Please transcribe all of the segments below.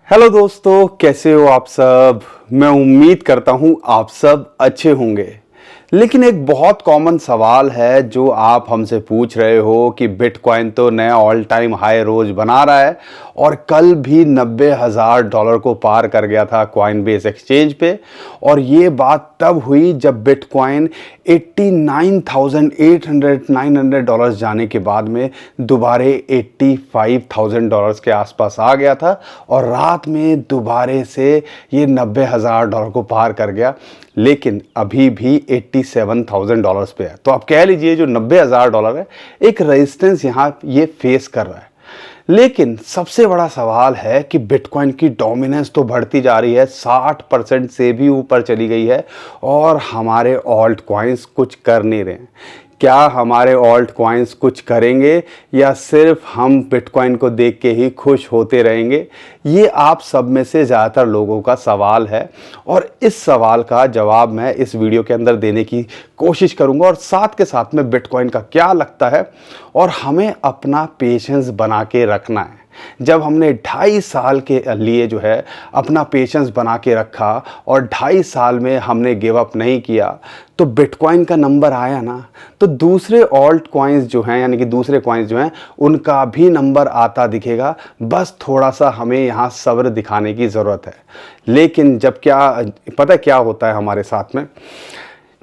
Hello दोस्तों, कैसे हो आप सब। मैं उम्मीद करता हूं आप सब अच्छे होंगे। लेकिन एक बहुत कॉमन सवाल है जो आप हमसे पूछ रहे हो कि बिटकॉइन तो नया ऑल टाइम हाई रोज बना रहा है और कल भी $90,000 को पार कर गया था कॉइनबेस एक्सचेंज पे। और ये बात तब हुई जब बिटकॉइन $89,800 जाने के बाद में दोबारे $85,000 के आसपास आ गया था और रात में दोबारे से ये $90,000 को पार कर गया। लेकिन अभी भी $87,000 पे है। तो आप कह लीजिए जो $90,000 है एक रेजिस्टेंस यहाँ ये फेस कर रहा है। लेकिन सबसे बड़ा सवाल है कि बिटकॉइन की डोमिनेंस तो बढ़ती जा रही है, 60% से भी ऊपर चली गई है और हमारे ऑल्ट कॉइन्स कुछ कर नहीं रहे हैं। क्या हमारे ऑल्ट कॉइन्स कुछ करेंगे या सिर्फ हम बिटकॉइन को देख के ही खुश होते रहेंगे? ये आप सब में से ज़्यादातर लोगों का सवाल है और इस सवाल का जवाब मैं इस वीडियो के अंदर देने की कोशिश करूंगा और साथ के साथ में बिटकॉइन का क्या लगता है और हमें अपना पेशेंस बना के रखना है। जब हमने 2.5 साल के लिए जो है अपना पेशेंस बना के रखा और 2.5 साल में हमने गिव अप नहीं किया तो बिटकॉइन का नंबर आया ना, तो दूसरे ऑल्ट कॉइन्स जो हैं यानी कि दूसरे कॉइन्स जो हैं उनका भी नंबर आता दिखेगा। बस थोड़ा सा हमें यहाँ सब्र दिखाने की ज़रूरत है। लेकिन जब पता है क्या होता है हमारे साथ में,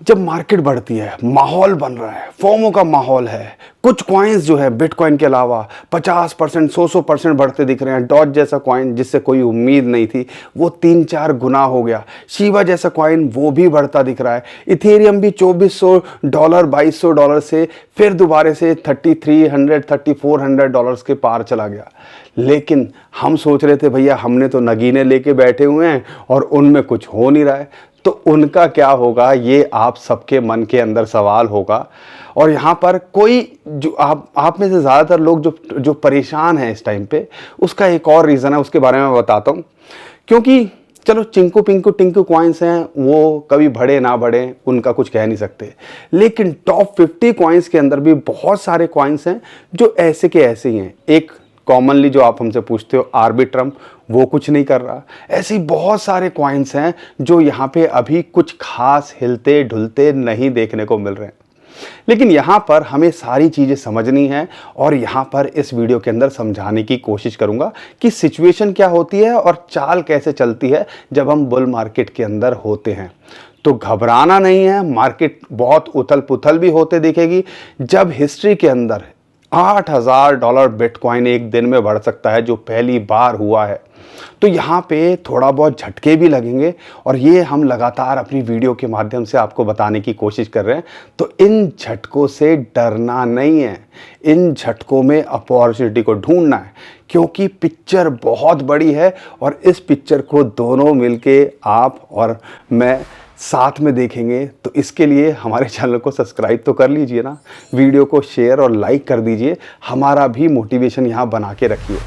जब मार्केट बढ़ती है, माहौल बन रहा है, फोमो का माहौल है, कुछ कॉइन्स जो है बिटकॉइन के अलावा 50%, 100% बढ़ते दिख रहे हैं। डॉज जैसा कॉइन जिससे कोई उम्मीद नहीं थी वो 3-4 गुना हो गया। शिबा जैसा कॉइन वो भी बढ़ता दिख रहा है। इथेरियम भी $2,400, $2,200 से फिर दोबारा से $3,300, $3,400 के पार चला गया। लेकिन हम सोच रहे थे भैया हमने तो नगीने लेके बैठे हुए हैं और उनमें कुछ हो नहीं रहा है, तो उनका क्या होगा, ये आप सबके मन के अंदर सवाल होगा। और यहाँ पर कोई जो आप में से ज़्यादातर लोग जो परेशान हैं इस टाइम पे, उसका एक और रीज़न है, उसके बारे में बताता हूँ। क्योंकि चलो चिंकू पिंकू टिंकू कॉइन्स हैं, वो कभी बढ़े ना बढ़े उनका कुछ कह नहीं सकते। लेकिन टॉप 50 कॉइन्स के अंदर भी बहुत सारे कॉइन्स हैं जो ऐसे के ऐसे ही हैं। एक कॉमनली जो आप हमसे पूछते हो आर्बिट्रम, वो कुछ नहीं कर रहा। ऐसी बहुत सारे कॉइन्स हैं जो यहाँ पे अभी कुछ खास हिलते ढुलते नहीं देखने को मिल रहे हैं। लेकिन यहाँ पर हमें सारी चीज़ें समझनी है और यहाँ पर इस वीडियो के अंदर समझाने की कोशिश करूँगा कि सिचुएशन क्या होती है और चाल कैसे चलती है जब हम बुल मार्केट के अंदर होते हैं। तो घबराना नहीं है, मार्केट बहुत उथल पुथल भी होते दिखेगी। जब हिस्ट्री के अंदर $8,000 बिटकॉइन एक दिन में बढ़ सकता है, जो पहली बार हुआ है, तो यहाँ पे थोड़ा बहुत झटके भी लगेंगे और ये हम लगातार अपनी वीडियो के माध्यम से आपको बताने की कोशिश कर रहे हैं। तो इन झटकों से डरना नहीं है, इन झटकों में अपॉर्चुनिटी को ढूंढना है, क्योंकि पिक्चर बहुत बड़ी है और इस पिक्चर को दोनों मिलके आप और मैं साथ में देखेंगे। तो इसके लिए हमारे चैनल को सब्सक्राइब तो कर लीजिए ना, वीडियो को शेयर और लाइक कर दीजिए, हमारा भी मोटिवेशन यहाँ बना के रखिए।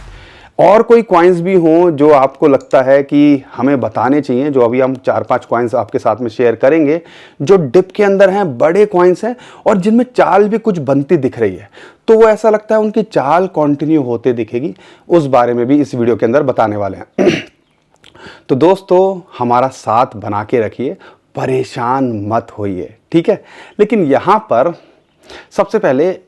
और कोई कॉइन्स भी हों जो आपको लगता है कि हमें बताने चाहिए, जो अभी हम 4-5 कॉइन्स आपके साथ में शेयर करेंगे जो डिप के अंदर हैं, बड़े कॉइन्स हैं और जिनमें चाल भी कुछ बनती दिख रही है, तो वो ऐसा लगता है उनकी चाल कंटिन्यू होते दिखेगी, उस बारे में भी इस वीडियो के अंदर बताने वाले हैं। तो दोस्तों हमारा साथ बना के रखिए, परेशान मत होइए, ठीक है। लेकिन यहाँ पर सबसे पहले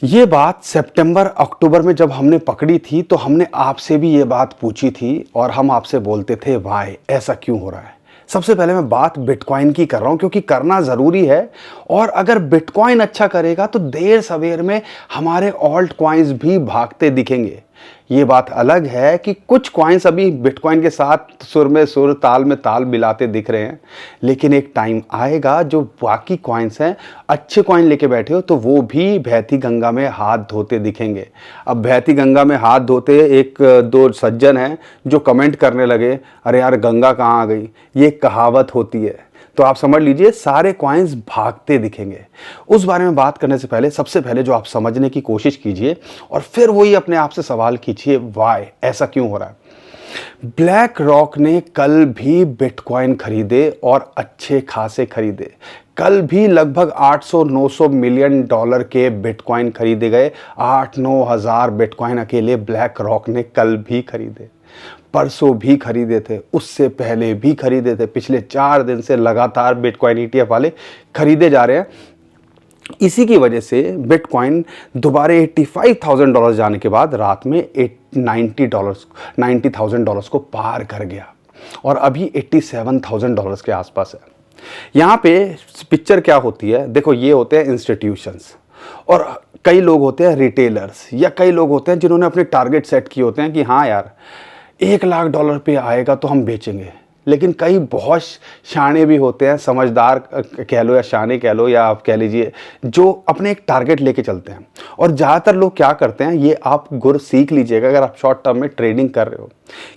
ये बात सितंबर अक्टूबर में जब हमने पकड़ी थी तो हमने आपसे भी ये बात पूछी थी और हम आपसे बोलते थे वाई ऐसा क्यों हो रहा है। सबसे पहले मैं बात बिटकॉइन की कर रहा हूँ क्योंकि करना ज़रूरी है, और अगर बिटकॉइन अच्छा करेगा तो देर सवेर में हमारे ऑल्ट कॉइन्स भी भागते दिखेंगे। ये बात अलग है कि कुछ कॉइन्स अभी बिटकॉइन के साथ सुर में सुर ताल में ताल मिलाते दिख रहे हैं, लेकिन एक टाइम आएगा जो बाकी कॉइन्स हैं, अच्छे कॉइन लेके बैठे हो तो वो भी बहती गंगा में हाथ धोते दिखेंगे। अब बहती गंगा में हाथ धोते एक दो सज्जन हैं जो कमेंट करने लगे अरे यार गंगा कहाँ आ गई, ये कहावत होती है। तो आप समझ लीजिए सारे कॉइन्स भागते दिखेंगे। उस बारे में बात करने से पहले सबसे पहले जो आप समझने की कोशिश कीजिए और फिर वही अपने आप से सवाल कीजिए वाई ऐसा क्यों हो रहा है। ब्लैक रॉक ने कल भी बिटकॉइन खरीदे और अच्छे खासे खरीदे। कल भी लगभग 800-900 मिलियन डॉलर के बिटकॉइन खरीदे गए। 8-9 हज़ार बिटकॉइन अकेले ब्लैक रॉक ने कल भी खरीदे, परसों भी खरीदे थे, उससे पहले भी खरीदे थे। पिछले 4 दिन से लगातार बिटकॉइन ETF वाले खरीदे जा रहे हैं। इसी की वजह से बिटकॉइन दोबारा $85,000 जाने के बाद रात में $90,000 को पार कर गया और अभी $87,000 के आसपास है। यहाँ पे पिक्चर क्या होती है, देखो ये होते हैं इंस्टीट्यूशंस और कई लोग होते हैं रिटेलर्स, या कई लोग होते हैं जिन्होंने अपने टारगेट सेट किए होते हैं कि हाँ यार $1,00,000 पे आएगा तो हम बेचेंगे। लेकिन कई बहुत शाणे भी होते हैं, समझदार कह लो या शाणे कह लो या आप कह लीजिए, जो अपने एक टारगेट लेके चलते हैं। और ज़्यादातर लोग क्या करते हैं, ये आप गुर सीख लीजिएगा अगर आप शॉर्ट टर्म में ट्रेडिंग कर रहे हो।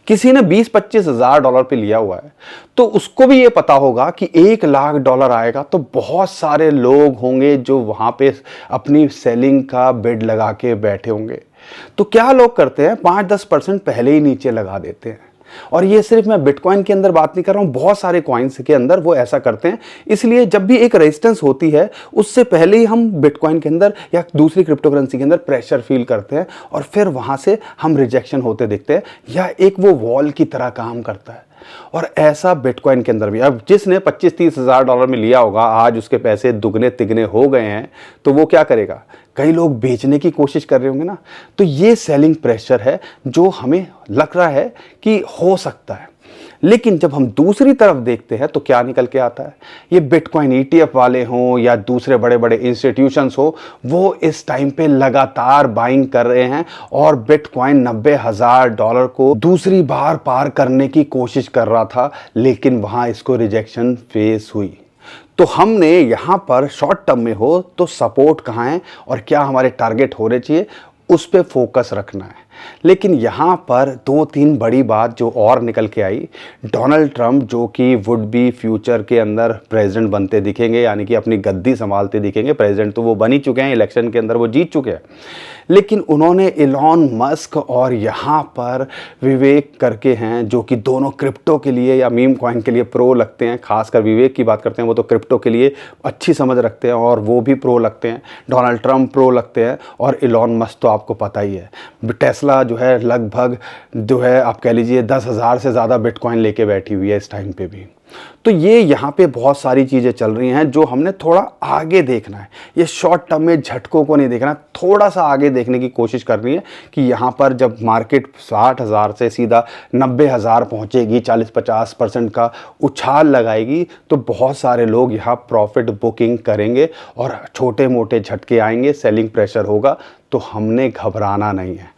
किसी ने $20-25 हज़ार डॉलर पे लिया हुआ है तो उसको भी ये पता होगा कि $1,00,000 आएगा तो बहुत सारे लोग होंगे जो वहाँ पे अपनी सेलिंग का बिड लगा के बैठे होंगे। तो क्या लोग करते हैं, 5-10% पहले ही नीचे लगा देते हैं। और ये सिर्फ मैं बिटकॉइन के अंदर बात नहीं कर रहा हूँ, बहुत सारे कॉइन्स के अंदर वो ऐसा करते हैं। इसलिए जब भी एक रेजिस्टेंस होती है उससे पहले ही हम बिटकॉइन के अंदर या दूसरी क्रिप्टो करेंसी के अंदर प्रेशर फील करते हैं और फिर वहाँ से हम रिजेक्शन होते दिखते हैं, या एक वो वॉल की तरह काम करता है। और ऐसा बिटकॉइन के अंदर भी, अब जिसने 25-30 हज़ार डॉलर में लिया होगा आज उसके पैसे दुगने तिगने हो गए हैं, तो वो क्या करेगा, कई लोग बेचने की कोशिश कर रहे होंगे ना। तो ये सेलिंग प्रेशर है जो हमें लग रहा है कि हो सकता है। लेकिन जब हम दूसरी तरफ देखते हैं तो क्या निकल के आता है, ये बिटकॉइन ETF वाले हों या दूसरे बड़े बड़े इंस्टीट्यूशंस हो, वो इस टाइम पे लगातार बाइंग कर रहे हैं और बिटकॉइन $90,000 को दूसरी बार पार करने की कोशिश कर रहा था, लेकिन वहां इसको रिजेक्शन फेस हुई। तो हमने यहाँ पर शॉर्ट टर्म में हो तो सपोर्ट कहाँ है और क्या हमारे टारगेट होने चाहिए, उस पर फोकस रखना है। लेकिन यहाँ पर 2-3 बड़ी बात जो और निकल के आई, डोनाल्ड ट्रंप जो कि वुड बी फ्यूचर के अंदर प्रेसिडेंट बनते दिखेंगे, यानी कि अपनी गद्दी संभालते दिखेंगे। प्रेसिडेंट तो वो बन ही चुके हैं, इलेक्शन के अंदर वो जीत चुके हैं, लेकिन उन्होंने इलॉन मस्क और यहाँ पर विवेक करके हैं जो कि दोनों क्रिप्टो के लिए या मीम कॉइन के लिए प्रो लगते हैं। खासकर विवेक की बात करते हैं, वो तो क्रिप्टो के लिए अच्छी समझ रखते हैं और वो भी प्रो लगते हैं। डोनाल्ड ट्रंप प्रो लगते हैं और इलॉन मस्क तो आपको पता ही है, टेस्ला जो है लगभग जो है आप कह लीजिए 10,000 से ज़्यादा बिटकॉइन लेके बैठी हुई है इस टाइम पे भी। तो ये यहाँ पे बहुत सारी चीज़ें चल रही हैं जो हमने थोड़ा आगे देखना है। ये शॉर्ट टर्म में झटकों को नहीं देखना, थोड़ा सा आगे देखने की कोशिश करनी है कि यहाँ पर जब मार्केट 60,000 से सीधा 90,000 पहुँचेगी, 40-50% का उछाल लगाएगी, तो बहुत सारे लोग यहाँ प्रॉफिट बुकिंग करेंगे और छोटे मोटे झटके आएंगे, सेलिंग प्रेशर होगा, तो हमने घबराना नहीं है।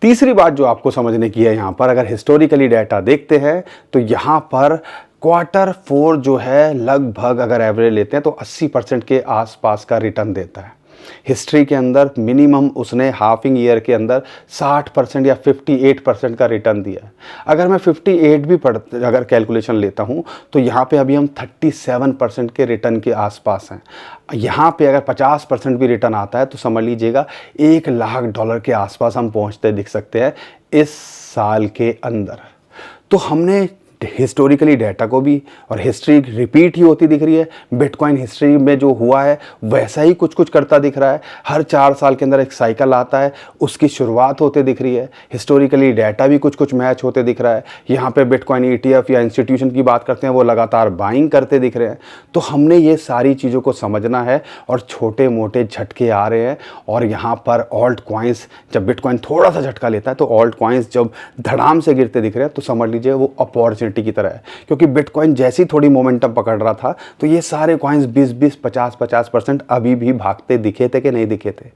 तीसरी बात जो आपको समझने की है, यहाँ पर अगर हिस्टोरिकली डाटा देखते हैं तो यहाँ पर Q4 जो है लगभग अगर एवरेज लेते हैं तो 80% के आसपास का रिटर्न देता है। हिस्ट्री के अंदर मिनिमम उसने हाफिंग ईयर के अंदर 60% या 58% का रिटर्न दिया है। अगर मैं 58 भी अगर कैलकुलेशन लेता हूं तो यहाँ पे अभी हम 37% के रिटर्न के आसपास हैं। यहाँ पे अगर 50% भी रिटर्न आता है तो समझ लीजिएगा $1,00,000 के आसपास हम पहुँचते दिख सकते हैं इस साल के अंदर। तो हमने हिस्टोरिकली डाटा को भी, और हिस्ट्री रिपीट ही होती दिख रही है। बिटकॉइन हिस्ट्री में जो हुआ है वैसा ही कुछ कुछ करता दिख रहा है। हर 4 साल के अंदर एक साइकिल आता है, उसकी शुरुआत होते दिख रही है। हिस्टोरिकली डाटा भी कुछ कुछ मैच होते दिख रहा है। यहाँ पे बिटकॉइन ETF या इंस्टीट्यूशन की बात करते हैं, वो लगातार बाइंग करते दिख रहे हैं। तो हमने ये सारी चीज़ों को समझना है और छोटे मोटे झटके आ रहे हैं। और यहाँ पर ऑल्ट कॉइन्स, जब बिटकॉइन थोड़ा सा झटका लेता है तो ऑल्ट कॉइन्स जब धड़ाम से गिरते दिख रहे हैं तो समझ लीजिए वो अपॉर्चुनिटी की तरह है। क्योंकि बिटकॉइन जैसी थोड़ी मोमेंटम पकड़ रहा था तो ये सारे कॉइन्स 20-20, 50-50% अभी भी भागते दिखे थे कि नहीं दिखे थे।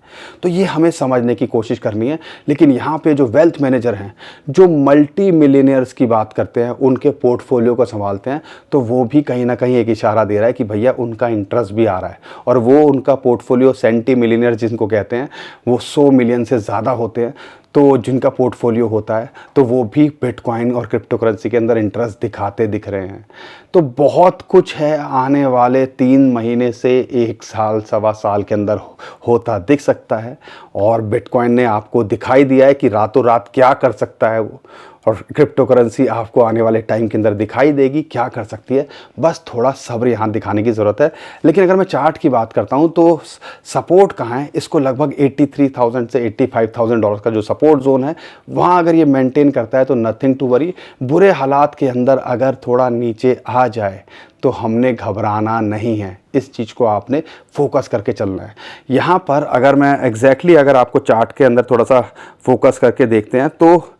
तो ये हमें समझने की कोशिश करनी है। लेकिन यहाँ पे जो वेल्थ मैनेजर हैं, जो मल्टी मिलियनियर्स की बात करते हैं, उनके पोर्टफोलियो को संभालते हैं, तो वो भी कहीं ना कहीं एक इशारा दे रहा है कि भैया उनका इंटरेस्ट भी आ रहा है। और वो उनका पोर्टफोलियो सेंटी मिलियनियर जिनको कहते हैं, वो 100 मिलियन से ज़्यादा होते हैं। तो जिनका पोर्टफोलियो होता है तो वो भी बिटकॉइन और क्रिप्टो करेंसी के अंदर इंटरेस्ट दिखाते दिख रहे हैं। तो बहुत कुछ है आने वाले 3 महीने से 1 साल, सवा साल के अंदर होता दिख सकता है। और बिटकॉइन ने आपको दिखाई दिया है कि रातों रात क्या कर सकता है वो। और क्रिप्टो करेंसी आपको आने वाले टाइम के अंदर दिखाई देगी क्या कर सकती है, बस थोड़ा सब्र यहाँ दिखाने की ज़रूरत है। लेकिन अगर मैं चार्ट की बात करता हूँ तो सपोर्ट कहाँ है, इसको लगभग 83,000 से 85,000 डॉलर का जो सपोर्ट जोन है वहाँ अगर ये मेंटेन करता है तो नथिंग टू वरी। बुरे हालात के अंदर अगर थोड़ा नीचे आ जाए तो हमने घबराना नहीं है, इस चीज़ को आपने फोकस करके चलना है। यहाँ पर अगर मैं एग्जैक्टली अगर आपको चार्ट के अंदर थोड़ा सा फोकस करके देखते हैं तो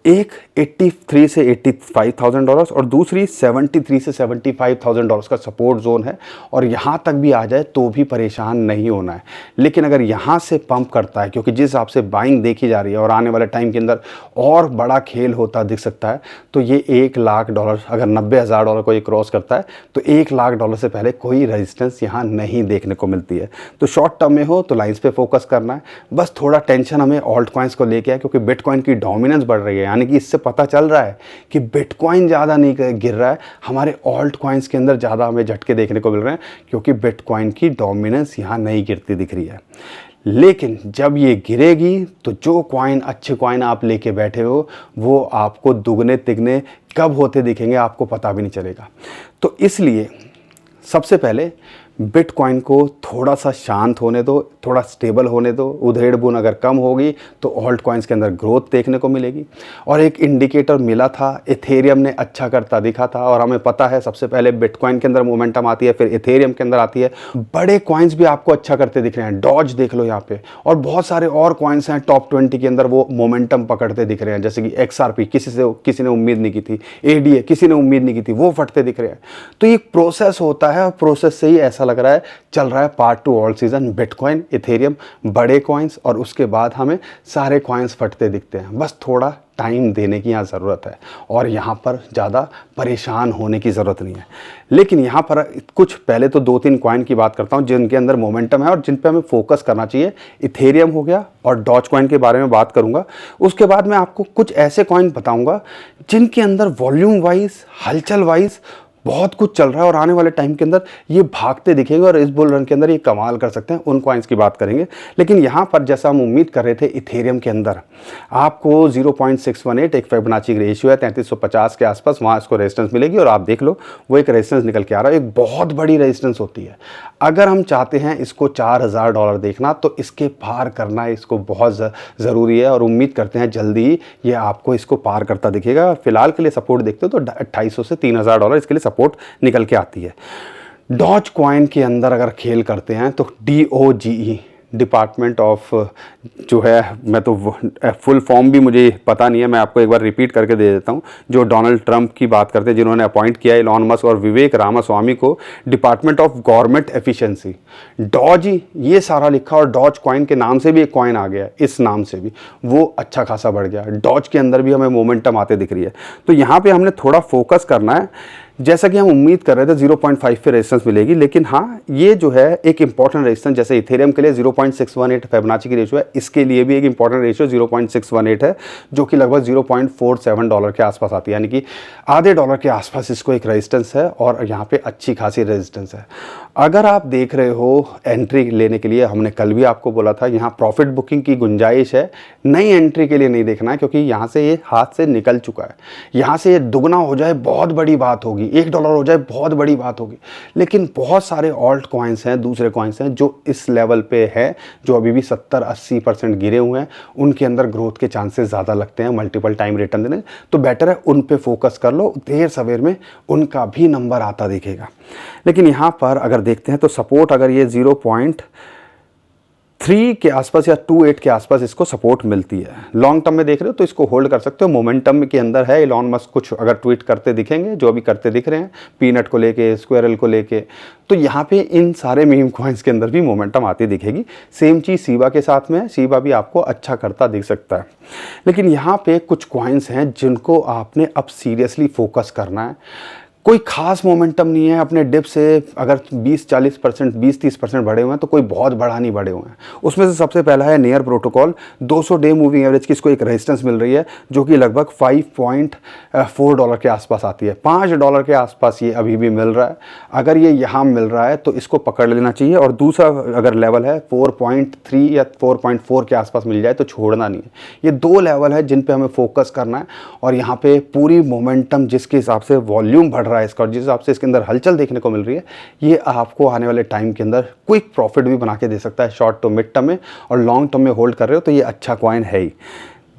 एक 83 से 85,000 डॉलर्स और दूसरी 73 से 75,000 डॉलर्स का सपोर्ट जोन है, और यहाँ तक भी आ जाए तो भी परेशान नहीं होना है। लेकिन अगर यहाँ से पंप करता है, क्योंकि जिस हिसाब से बाइंग देखी जा रही है और आने वाले टाइम के अंदर और बड़ा खेल होता दिख सकता है, तो ये 1 लाख डॉलर अगर 90,000 डॉलर को ये क्रॉस करता है तो 1 लाख डॉलर से पहले कोई रेजिस्टेंस यहाँ नहीं देखने को मिलती है। तो शॉर्ट टर्म में हो तो लाइन्स पे फोकस करना है, बस थोड़ा टेंशन हमें ऑल्ट कॉइन्स को लेके है, क्योंकि बिटकॉइन की डोमिनेंस बढ़ रही है, यानी कि इससे पता चल रहा है कि बिटकॉइन ज़्यादा नहीं गिर रहा है, हमारे ऑल्ट कॉइन्स के अंदर ज़्यादा हमें झटके देखने को मिल रहे हैं, क्योंकि बिटकॉइन की डोमिनेंस यहाँ नहीं गिरती दिख रही है। लेकिन जब ये गिरेगी तो जो कॉइन अच्छे कॉइन आप लेके बैठे हो वो आपको दुगने तिगने कब होते दिखेंगे आपको पता भी नहीं चलेगा। तो इसलिए सबसे पहले बिटकॉइन को थोड़ा सा शांत होने दो, थोड़ा स्टेबल होने दो। उधेड़ बुन अगर कम होगी तो ऑल्ट कॉइन्स के अंदर ग्रोथ देखने को मिलेगी। और एक इंडिकेटर मिला था, इथेरियम ने अच्छा करता दिखा था, और हमें पता है सबसे पहले बिटकॉइन के अंदर मोमेंटम आती है, फिर इथेरियम के अंदर आती है। बड़े कॉइन्स भी आपको अच्छा करते दिख रहे हैं, डॉज देख लो यहाँ पे, और बहुत सारे और कॉइन्स हैं टॉप 20 के अंदर वो मोमेंटम पकड़ते दिख रहे हैं, जैसे कि XRP किसी ने उम्मीद नहीं की थी, ADA किसी ने उम्मीद नहीं की थी, वो फटते दिख रहे हैं। तो ये प्रोसेस होता है और प्रोसेस से ही ऐसा लग रहा है चल रहा है part 2 all season. Bitcoin, Ethereum, बड़े कॉइन्स, और उसके बाद हमें सारे कॉइन्स फटते दिखते हैं। बस थोड़ा टाइम देने की यहाँ ज़रूरत है, और यहाँ पर ज़्यादा परेशान होने की ज़रूरत नहीं है। लेकिन यहाँ पर कुछ पहले तो 2-3 कॉइन की बात करता हूँ जिनके अंदर मोमेंटम है और जिन पे हमें फोकस करना चाहिए। इथेरियम हो गया, और डॉज कॉइन के बारे में बात करूँगा। उसके बाद मैं आपको कुछ ऐसे कॉइन बताऊँगा जिनके अंदर वॉल्यूम वाइज, हलचल वाइज बहुत कुछ चल रहा है और आने वाले टाइम के अंदर ये भागते दिखेंगे और इस बुल रन के अंदर ये कमाल कर सकते हैं। उन कॉइन्स की बात करेंगे। लेकिन यहाँ पर जैसा हम उम्मीद कर रहे थे, इथेरियम के अंदर आपको 0.618 एक फिबोनाची रेशियो है 3350 के आसपास, वहाँ इसको रेजिस्टेंस मिलेगी, और आप देख लो वो एक रेजिस्टेंस निकल के आ रहा है। एक बहुत बड़ी रेजिस्टेंस होती है। अगर हम चाहते हैं इसको 4,000 डॉलर देखना तो इसके पार करना इसको बहुत ज़रूरी है, और उम्मीद करते हैं जल्दी ही ये आपको इसको पार करता दिखेगा। फिलहाल के लिए सपोर्ट देखते हो तो 2,250 से 3,000 डॉलर इसके लिए सपोर्ट निकल के आती है। डॉज कॉइन के अंदर अगर खेल करते हैं तो DOGE, डिपार्टमेंट ऑफ जो है, मैं तो फुल फॉर्म भी मुझे पता नहीं है, मैं आपको एक बार रिपीट करके दे देता हूँ। जो डोनाल्ड ट्रंप की बात करते हैं, जिन्होंने अपॉइंट किया इलॉन मस्क और विवेक रामास्वामी को, department of government efficiency, DOGE, ये सारा लिखा, और डॉज कॉइन के नाम से भी एक कॉइन आ गया, इस नाम से भी वो अच्छा खासा बढ़ गया। डॉज के अंदर भी हमें मोमेंटम आते दिख रही है। तो यहाँ पे हमने थोड़ा फोकस करना है। जैसा कि हम उम्मीद कर रहे थे 0.5 पे रेजिस्टेंस मिलेगी, लेकिन हाँ ये जो है एक इंपॉर्टेंट रेजिस्टेंस, जैसे इथेरियम के लिए 0.618 फिबोनाची की रेशियो है, इसके लिए भी एक इंपॉर्टेंट रेशियो 0.618 है, जो कि लगभग 0.47 डॉलर के आसपास आती है, यानी कि आधे डॉलर के आसपास इसको एक रेजिस्टेंस है, और यहाँ पे अच्छी खासी रेजिस्टेंस है। अगर आप देख रहे हो एंट्री लेने के लिए, हमने कल भी आपको बोला था यहाँ प्रॉफिट बुकिंग की गुंजाइश है, नई एंट्री के लिए नहीं देखना है, क्योंकि यहाँ से ये हाथ से निकल चुका है। यहाँ से ये दुगना हो जाए बहुत बड़ी बात होगी, $1 हो जाए बहुत बड़ी बात होगी। लेकिन बहुत सारे ऑल्ट कॉइन्स हैं, दूसरे कॉइन्स हैं जो इस लेवल पे है, जो अभी भी 70-80% गिरे हुए हैं, उनके अंदर ग्रोथ के चांसेस ज़्यादा लगते हैं मल्टीपल टाइम रिटर्न देने। तो बेटर है उन पे फोकस कर लो, देर सवेर में उनका भी नंबर आता दिखेगा। लेकिन यहाँ पर अगर देखते हैं तो सपोर्ट अगर ये 0.3 के आसपास या 28 के आसपास इसको सपोर्ट मिलती है। लॉन्ग टर्म में देख रहे हो तो इसको होल्ड कर सकते हो। मोमेंटम के अंदर है। इलॉन मस्क कुछ अगर ट्वीट करते दिखेंगे, जो अभी करते दिख रहे हैं पीनट को लेके, स्क्वायरल को लेके, तो यहाँ पे इन सारे मीम कॉइन्स के अंदर भी मोमेंटम आती दिखेगी। सेम चीज़ सीबा के साथ में है, सीबा भी आपको अच्छा करता दिख सकता है। लेकिन यहाँ पे कुछ कॉइन्स हैं जिनको आपने अब सीरियसली फोकस करना है। कोई खास मोमेंटम नहीं है अपने डिप से। अगर 20-40%, 20-30% बढ़े हुए हैं तो कोई बहुत बड़ा नहीं बढ़े हुए हैं। उसमें से सबसे पहला है near protocol. 200 day moving average की इसको एक रेजिस्टेंस मिल रही है जो कि लगभग $5.4 के आसपास आती है। $5 के आसपास ये अभी भी मिल रहा है। अगर ये यहाँ मिल रहा है तो इसको पकड़ लेना चाहिए। और दूसरा अगर लेवल है 4.3 या 4.4 के आसपास मिल जाए तो छोड़ना नहीं है। ये दो लेवल है जिन पे हमें फोकस करना है। और यहाँ पे पूरी मोमेंटम जिसके हिसाब से वॉल्यूम बढ़ रहा है इसका, और जिस हिसाब से इसके अंदर हलचल देखने को मिल रही है, ये आपको आने वाले टाइम के अंदर क्विक प्रॉफिट भी बना के दे सकता है शॉर्ट टू मिड टर्म में। और लॉन्ग टर्म में होल्ड कर रहे हो तो ये अच्छा कॉइन है ही।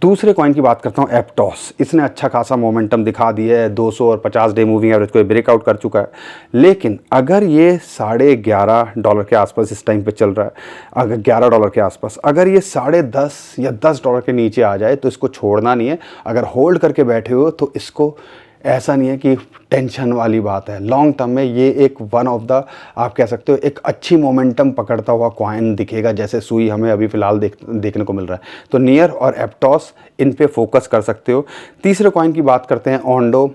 दूसरे कॉइन की बात करता हूँ, एप्टॉस। इसने अच्छा खासा मोमेंटम दिखा दिया है। 200 और 50 डे मूविंग एवरेज को ब्रेकआउट कर चुका है। लेकिन अगर ये $11.5 के आसपास इस टाइम पे चल रहा है, अगर $11 के आसपास, अगर ये $10.5 या $10 के नीचे आ जाए तो इसको छोड़ना नहीं है। अगर होल्ड करके बैठे हो तो इसको ऐसा नहीं है कि टेंशन वाली बात है। लॉन्ग टर्म में ये एक वन ऑफ द, आप कह सकते हो, एक अच्छी मोमेंटम पकड़ता हुआ कॉइन दिखेगा, जैसे सुई हमें अभी फ़िलहाल देखने को मिल रहा है। तो नियर और एप्टॉस, इन पे फोकस कर सकते हो। तीसरे कॉइन की बात करते हैं, ओंडो।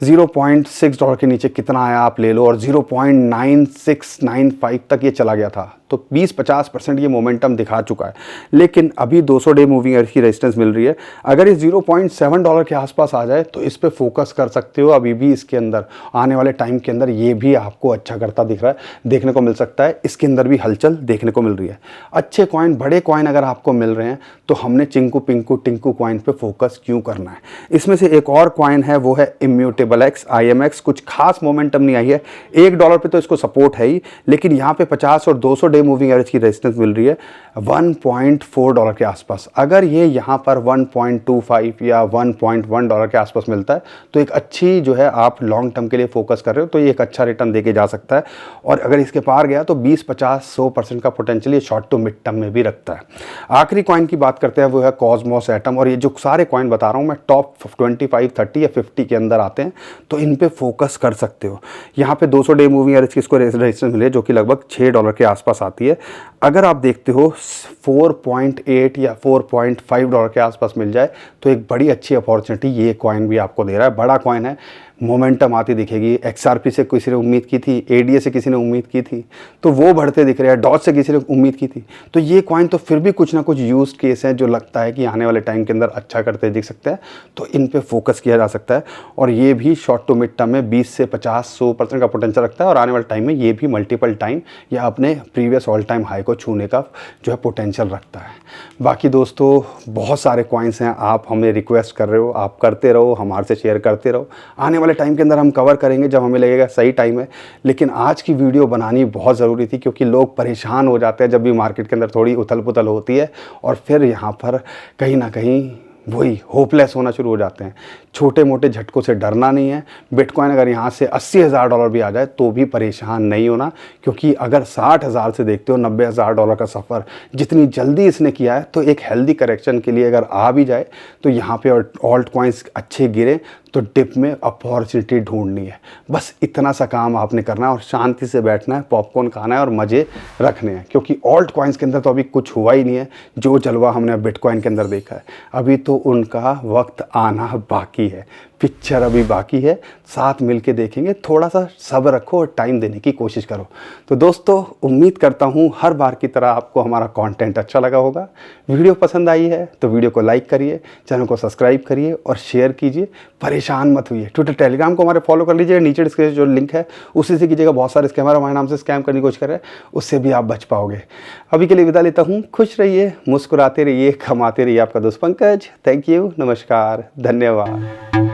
$0.6 के नीचे कितना आया आप ले लो, और 0.9695 तक ये चला गया था। तो 20-50% ये मोमेंटम दिखा चुका है। लेकिन अभी 200 डे मूविंग एवरेज की रेजिस्टेंस मिल रही है। अगर ये $0.7 के आसपास आ जाए तो इस पे फोकस कर सकते हो। अभी भी इसके अंदर आने वाले टाइम के अंदर ये भी आपको अच्छा करता दिख रहा है, देखने को मिल सकता है। इसके अंदर भी हलचल देखने को मिल रही है। अच्छे कॉइन, बड़े कॉइन अगर आपको मिल रहे हैं तो हमने चिंकू पिंकू टिंकू कॉइन पे फोकस क्यों करना है। इसमें से एक और कॉइन है, वो है इम्यूटेबल एक्स, IMX। कुछ खास मोमेंटम नहीं आई है। $1 पे तो इसको सपोर्ट है ही, लेकिन यहाँ पे 50 और 200 डे मूविंग एवरेज की रेजिस्टेंस मिल रही है $1.4 के आसपास। अगर ये यहाँ पर 1.25 या $1.1 के आसपास मिलता है तो एक अच्छी जो है, आप लॉन्ग टर्म के लिए फोकस कर रहे हो तो ये एक अच्छा रिटर्न देके जा सकता है। और अगर इसके पार गया तो 20-50-100% का पोटेंशियल ये शॉर्ट टू मिड टर्म में भी रखता है। आखिरी कॉइन की बात करते हैं, वो है कॉस्मोस एटम। और ये जो सारे कॉइन बता रहा हूँ मैं, टॉप 25, 30 या 50 के अंदर आते हैं, तो इन पे फोकस कर सकते हो। यहाँ पे 200 डे मूविंग एवरेज की इसको रेजिस्टेंस मिले जो कि लगभग $6 के आसपास आती है। अगर आप देखते हो 4.8 या $4.5 के आसपास मिल जाए तो एक बड़ी अच्छी अपॉर्चुनिटी ये कॉइन भी आपको दे रहा है। बड़ा कॉइन है, मोमेंटम आती दिखेगी। XRP से किसी ने उम्मीद की थी, ADA से किसी ने उम्मीद की थी, तो वो बढ़ते दिख रहे हैं। डॉज से किसी ने उम्मीद की थी, तो ये कॉइन तो फिर भी कुछ ना कुछ यूज केस है जो लगता है कि आने वाले टाइम के अंदर अच्छा करते दिख सकते हैं। तो इन पे फोकस किया जा सकता है। और ये भी शॉर्ट टू मिड टर्म में 20-50-100% का पोटेंशियल रखता है। और आने वाले टाइम में ये भी मल्टीपल टाइम या अपने प्रीवियस ऑल टाइम हाई को छूने का जो है पोटेंशियल रखता है। बाकी दोस्तों, बहुत सारे कॉइन्स हैं, आप हमें रिक्वेस्ट कर रहे हो, आप करते रहो, हमारे से शेयर करते रहो। आने वाले टाइम के अंदर हम कवर करेंगे जब हमें लगेगा सही टाइम है। लेकिन आज की वीडियो बनानी बहुत ज़रूरी थी, क्योंकि लोग परेशान हो जाते हैं जब भी मार्केट के अंदर थोड़ी उथल पुथल होती है, और फिर यहाँ पर कहीं ना कहीं वही होपलेस होना शुरू हो जाते हैं। छोटे मोटे झटकों से डरना नहीं है। बिटकॉइन अगर यहाँ से $80,000 भी आ जाए तो भी परेशान नहीं होना, क्योंकि अगर 60,000 से देखते हो $90,000 का सफ़र जितनी जल्दी इसने किया है, तो एक हेल्दी करेक्शन के लिए अगर आ भी जाए तो यहाँ पे ऑल्ट कॉइन्स अच्छे गिरे तो डिप में अपॉर्चुनिटी ढूंढनी है। बस इतना सा काम आपने करना है और शांति से बैठना है, पॉपकॉर्न खाना है और मज़े रखने हैं। क्योंकि ऑल्ट कॉइन्स के अंदर तो अभी कुछ हुआ ही नहीं है। जो जलवा हमने बिटकॉइन के अंदर देखा है, अभी तो उनका वक्त आना बाकी है। पिक्चर अभी बाकी है, साथ मिलके देखेंगे। थोड़ा सा सब्र रखो और टाइम देने की कोशिश करो। तो दोस्तों, उम्मीद करता हूँ हर बार की तरह आपको हमारा कंटेंट अच्छा लगा होगा। वीडियो पसंद आई है तो वीडियो को लाइक करिए, चैनल को सब्सक्राइब करिए और शेयर कीजिए। परेशान मत हुइए। ट्विटर टेलीग्राम को हमारे फॉलो कर लीजिए, नीचे डिस्क्रिप्शन जो लिंक है उसी से कीजिएगा। बहुत सारे स्कैमर हमारे नाम से स्कैम करने की कोशिश कर रहे हैं, उससे भी आप बच पाओगे। अभी के लिए विदा लेता हूँ। खुश रहिए, मुस्कुराते रहिए, कमाते रहिए। आपका दोस्त पंकज। थैंक यू, नमस्कार, धन्यवाद।